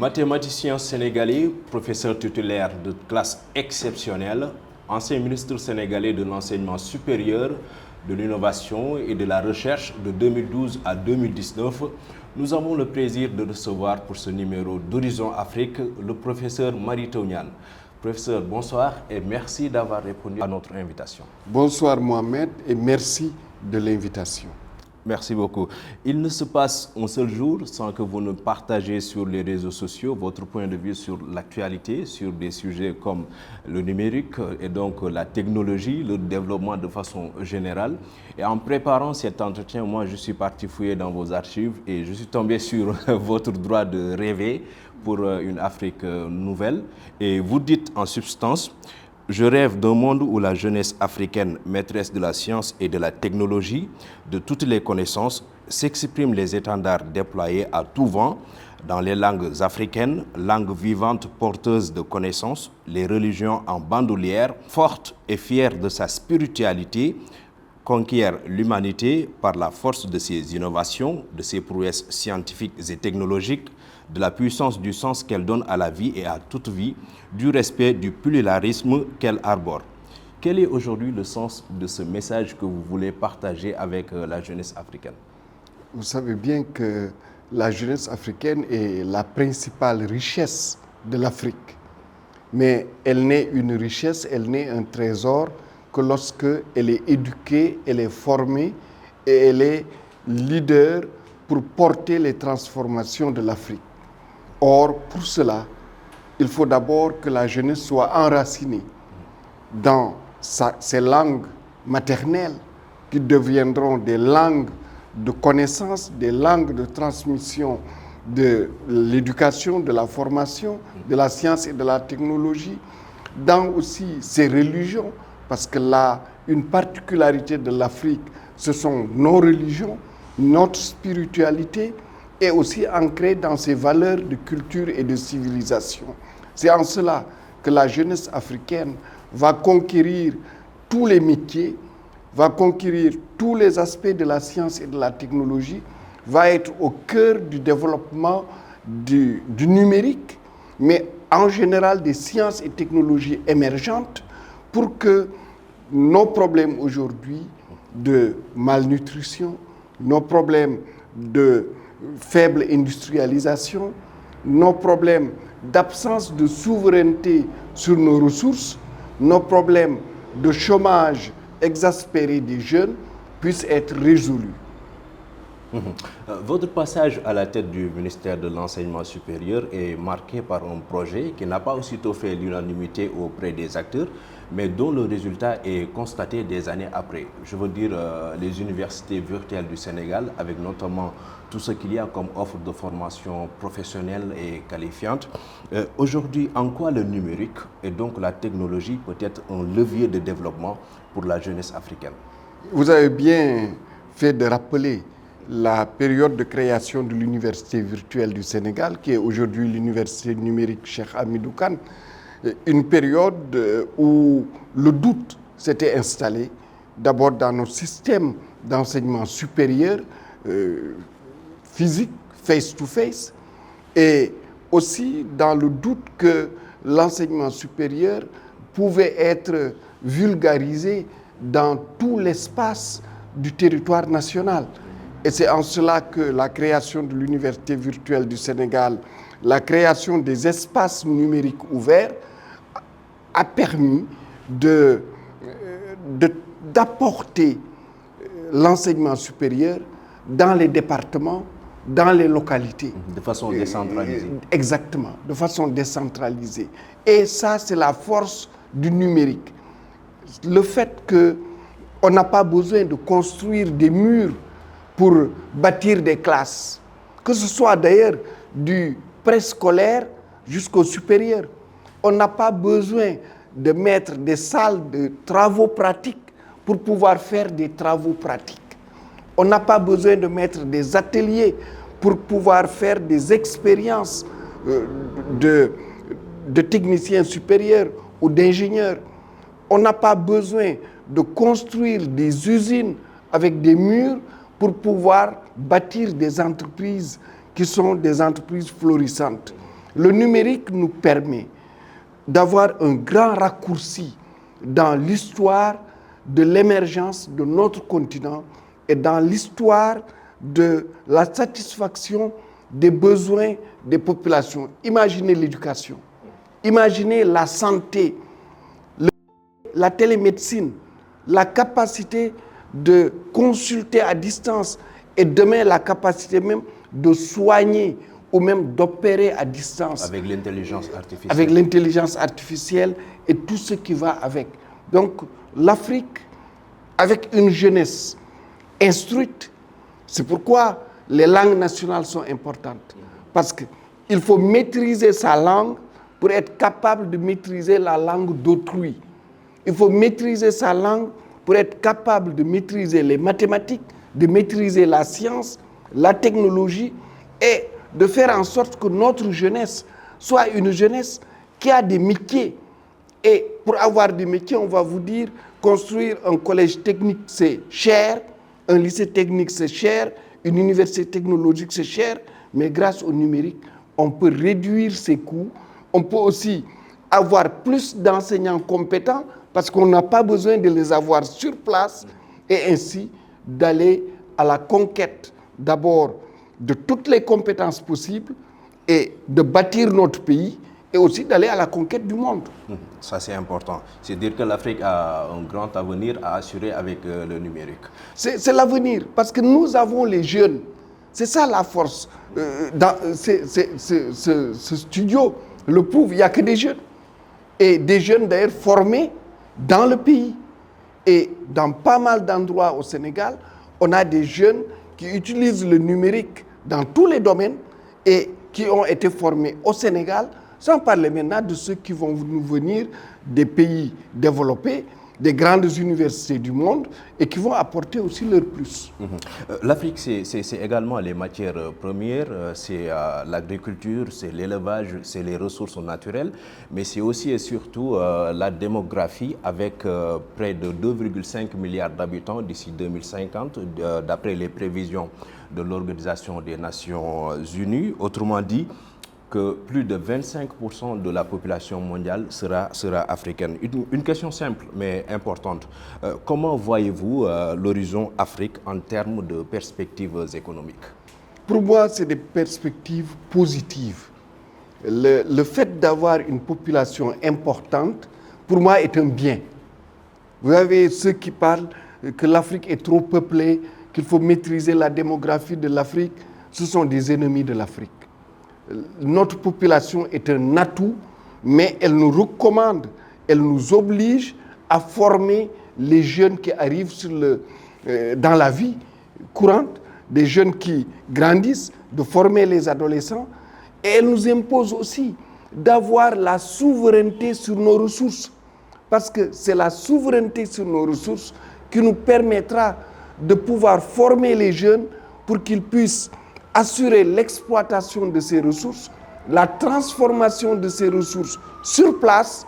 Mathématicien sénégalais, professeur titulaire de classe exceptionnelle, ancien ministre sénégalais de l'enseignement supérieur, de l'innovation et de la recherche de 2012 à 2019, nous avons le plaisir de recevoir pour ce numéro d'Horizon Afrique le professeur Mary Teuw Niane. Professeur, bonsoir et merci d'avoir répondu à notre invitation. Bonsoir Mohamed et merci de l'invitation. Merci beaucoup. Il ne se passe un seul jour sans que vous ne partagez sur les réseaux sociaux votre point de vue sur l'actualité, sur des sujets comme le numérique et donc la technologie, le développement de façon générale. Et en préparant cet entretien, moi je suis parti fouiller dans vos archives et je suis tombé sur votre droit de rêver pour une Afrique nouvelle. Et vous dites en substance: je rêve d'un monde où la jeunesse africaine, maîtresse de la science et de la technologie, de toutes les connaissances, s'exprime les étendards déployés à tout vent dans les langues africaines, langues vivantes porteuses de connaissances, les religions en bandoulière, forte et fière de sa spiritualité, conquiert l'humanité par la force de ses innovations, de ses prouesses scientifiques et technologiques, de la puissance du sens qu'elle donne à la vie et à toute vie, du respect du pluralisme qu'elle arbore. Quel est aujourd'hui le sens de ce message que vous voulez partager avec la jeunesse africaine? Vous savez bien que la jeunesse africaine est la principale richesse de l'Afrique. Mais elle n'est une richesse, elle n'est un trésor que lorsque elle est éduquée, elle est formée et elle est leader pour porter les transformations de l'Afrique. Or, pour cela, il faut d'abord que la jeunesse soit enracinée dans ses langues maternelles qui deviendront des langues de connaissance, des langues de transmission de l'éducation, de la formation, de la science et de la technologie, dans aussi ses religions, parce que là, une particularité de l'Afrique, ce sont nos religions, notre spiritualité, est aussi ancrée dans ses valeurs de culture et de civilisation. C'est en cela que la jeunesse africaine va conquérir tous les métiers, va conquérir tous les aspects de la science et de la technologie, va être au cœur du développement du numérique, mais en général des sciences et technologies émergentes, pour que nos problèmes aujourd'hui de malnutrition, nos problèmes de faible industrialisation, nos problèmes d'absence de souveraineté sur nos ressources, nos problèmes de chômage exaspéré des jeunes puissent être résolus. Votre passage à la tête du ministère de l'Enseignement supérieur est marqué par un projet qui n'a pas aussitôt fait l'unanimité auprès des acteurs, mais dont le résultat est constaté des années après. Je veux dire les universités virtuelles du Sénégal, avec notamment tout ce qu'il y a comme offre de formation professionnelle et qualifiante. Aujourd'hui, en quoi le numérique et donc la technologie peut être un levier de développement pour la jeunesse africaine? Vous avez bien fait de rappeler la période de création de l'université virtuelle du Sénégal, qui est aujourd'hui l'université numérique Cheikh Hamidou Kane, une période où le doute s'était installé, d'abord dans nos systèmes d'enseignement supérieur, physique, face-to-face, et aussi dans le doute que l'enseignement supérieur pouvait être vulgarisé dans tout l'espace du territoire national. Et c'est en cela que la création de l'université virtuelle du Sénégal, la création des espaces numériques ouverts, a permis d'apporter l'enseignement supérieur dans les départements, dans les localités. De façon décentralisée. Exactement, de façon décentralisée. Et ça, c'est la force du numérique. Le fait qu'on n'a pas besoin de construire des murs pour bâtir des classes, que ce soit d'ailleurs du préscolaire jusqu'au supérieur. On n'a pas besoin de mettre des salles de travaux pratiques pour pouvoir faire des travaux pratiques. On n'a pas besoin de mettre des ateliers pour pouvoir faire des expériences de techniciens supérieurs ou d'ingénieurs. On n'a pas besoin de construire des usines avec des murs pour pouvoir bâtir des entreprises qui sont des entreprises florissantes. Le numérique nous permet d'avoir un grand raccourci dans l'histoire de l'émergence de notre continent et dans l'histoire de la satisfaction des besoins des populations. Imaginez l'éducation, imaginez la santé, la télémédecine, la capacité de consulter à distance et demain la capacité même de soigner ou même d'opérer à distance. Avec l'intelligence artificielle. Avec l'intelligence artificielle et tout ce qui va avec. Donc l'Afrique, avec une jeunesse instruite, c'est pourquoi les langues nationales sont importantes. Parce qu'il faut maîtriser sa langue pour être capable de maîtriser la langue d'autrui. Il faut maîtriser sa langue pour être capable de maîtriser les mathématiques, de maîtriser la science, la technologie et de faire en sorte que notre jeunesse soit une jeunesse qui a des métiers. Et pour avoir des métiers, on va vous dire, construire un collège technique, c'est cher, un lycée technique, c'est cher, une université technologique, c'est cher, mais grâce au numérique, on peut réduire ses coûts, on peut aussi avoir plus d'enseignants compétents parce qu'on n'a pas besoin de les avoir sur place et ainsi d'aller à la conquête d'abord de toutes les compétences possibles et de bâtir notre pays et aussi d'aller à la conquête du monde. Ça, c'est important. C'est dire que l'Afrique a un grand avenir à assurer avec le numérique. C'est l'avenir, parce que nous avons les jeunes. C'est ça la force. Ce studio le prouve, il n'y a que des jeunes. Et des jeunes d'ailleurs formés dans le pays. Et dans pas mal d'endroits au Sénégal, on a des jeunes qui utilisent le numérique dans tous les domaines et qui ont été formés au Sénégal, sans parler maintenant de ceux qui vont nous venir des pays développés, des grandes universités du monde et qui vont apporter aussi leur plus. L'Afrique, c'est également les matières premières, c'est l'agriculture, c'est l'élevage, c'est les ressources naturelles, mais c'est aussi et surtout la démographie avec près de 2,5 milliards d'habitants d'ici 2050, d'après les prévisions de l'Organisation des Nations Unies. Autrement dit, que plus de 25% de la population mondiale sera africaine. Une question simple mais importante. Comment voyez-vous l'horizon Afrique en termes de perspectives économiques? Pour moi, c'est des perspectives positives. Le fait d'avoir une population importante, pour moi, est un bien. Vous avez ceux qui parlent que l'Afrique est trop peuplée, qu'il faut maîtriser la démographie de l'Afrique. Ce sont des ennemis de l'Afrique. Notre population est un atout, mais elle nous recommande, elle nous oblige à former les jeunes qui arrivent dans la vie courante, des jeunes qui grandissent, de former les adolescents. Et elle nous impose aussi d'avoir la souveraineté sur nos ressources. Parce que c'est la souveraineté sur nos ressources qui nous permettra de pouvoir former les jeunes pour qu'ils puissent assurer l'exploitation de ces ressources, la transformation de ces ressources sur place,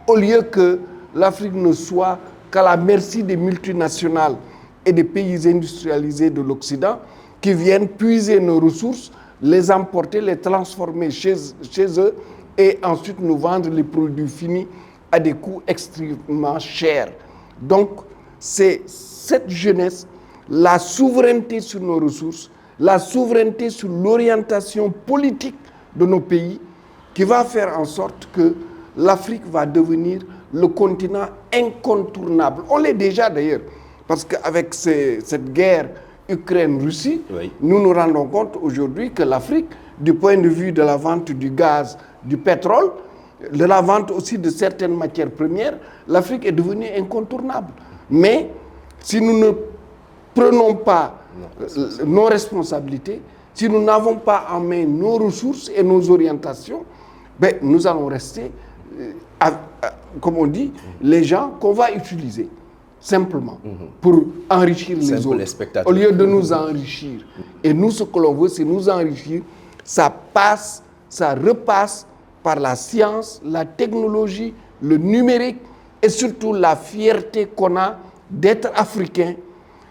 au lieu que l'Afrique ne soit qu'à la merci des multinationales et des pays industrialisés de l'Occident qui viennent puiser nos ressources, les emporter, les transformer chez eux et ensuite nous vendre les produits finis à des coûts extrêmement chers. Donc, c'est cette jeunesse, la souveraineté sur nos ressources, la souveraineté sur l'orientation politique de nos pays qui va faire en sorte que l'Afrique va devenir le continent incontournable. On l'est déjà d'ailleurs, parce qu'avec cette guerre Ukraine-Russie, oui, nous nous rendons compte aujourd'hui que l'Afrique, du point de vue de la vente du gaz, du pétrole, de la vente aussi de certaines matières premières, l'Afrique est devenue incontournable. Mais si nous ne prenons pas nos responsabilités, si nous n'avons pas en main nos ressources et nos orientations, ben, nous allons rester, comme on dit, les gens qu'on va utiliser simplement pour enrichir les autres, au lieu de nous enrichir. Et nous, ce que l'on veut, c'est nous enrichir. Ça passe, ça repasse par la science, la technologie, le numérique et surtout la fierté qu'on a d'être africain,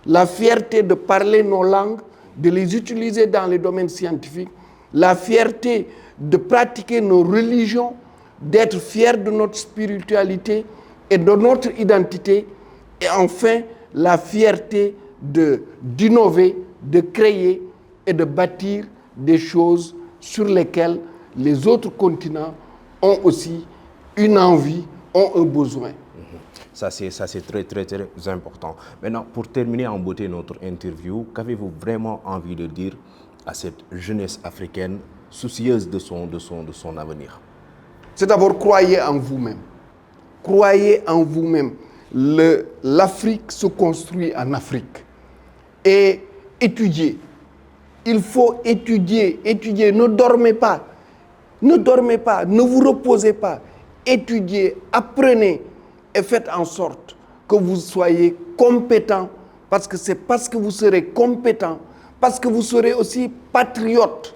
la fierté de parler nos langues, de les utiliser dans les domaines scientifiques, la fierté de pratiquer nos religions, d'être fiers de notre spiritualité et de notre identité, et enfin la fierté d'innover, de créer et de bâtir des choses sur lesquelles les autres continents ont aussi une envie, ont un besoin. Ça, c'est très, très, très important. Maintenant, pour terminer en beauté notre interview, qu'avez-vous vraiment envie de dire à cette jeunesse africaine soucieuse de son avenir? C'est d'abord croyez en vous-même. Croyez en vous-même. L'Afrique se construit en Afrique. Et étudiez. Il faut étudier, étudier. Ne dormez pas. Ne dormez pas. Ne vous reposez pas. Étudiez, apprenez et faites en sorte que vous soyez compétent, parce que c'est parce que vous serez compétent, parce que vous serez aussi patriote,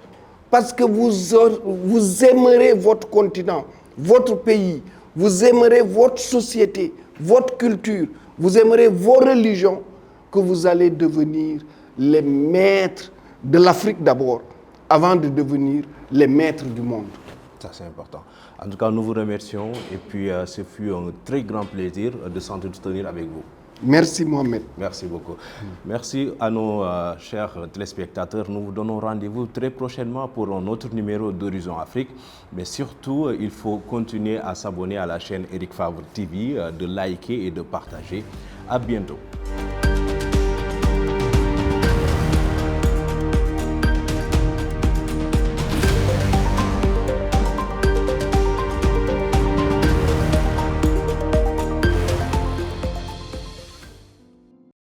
parce que vous aimerez votre continent, votre pays, vous aimerez votre société, votre culture, vous aimerez vos religions, que vous allez devenir les maîtres de l'Afrique d'abord, avant de devenir les maîtres du monde. Ça, c'est important. En tout cas, nous vous remercions et puis ce fut un très grand plaisir de s'entretenir avec vous. Merci Mohamed. Merci beaucoup. Merci à nos chers téléspectateurs. Nous vous donnons rendez-vous très prochainement pour un autre numéro d'Horizon Afrique. Mais surtout, il faut continuer à s'abonner à la chaîne Eric Favre TV, de liker et de partager. À bientôt.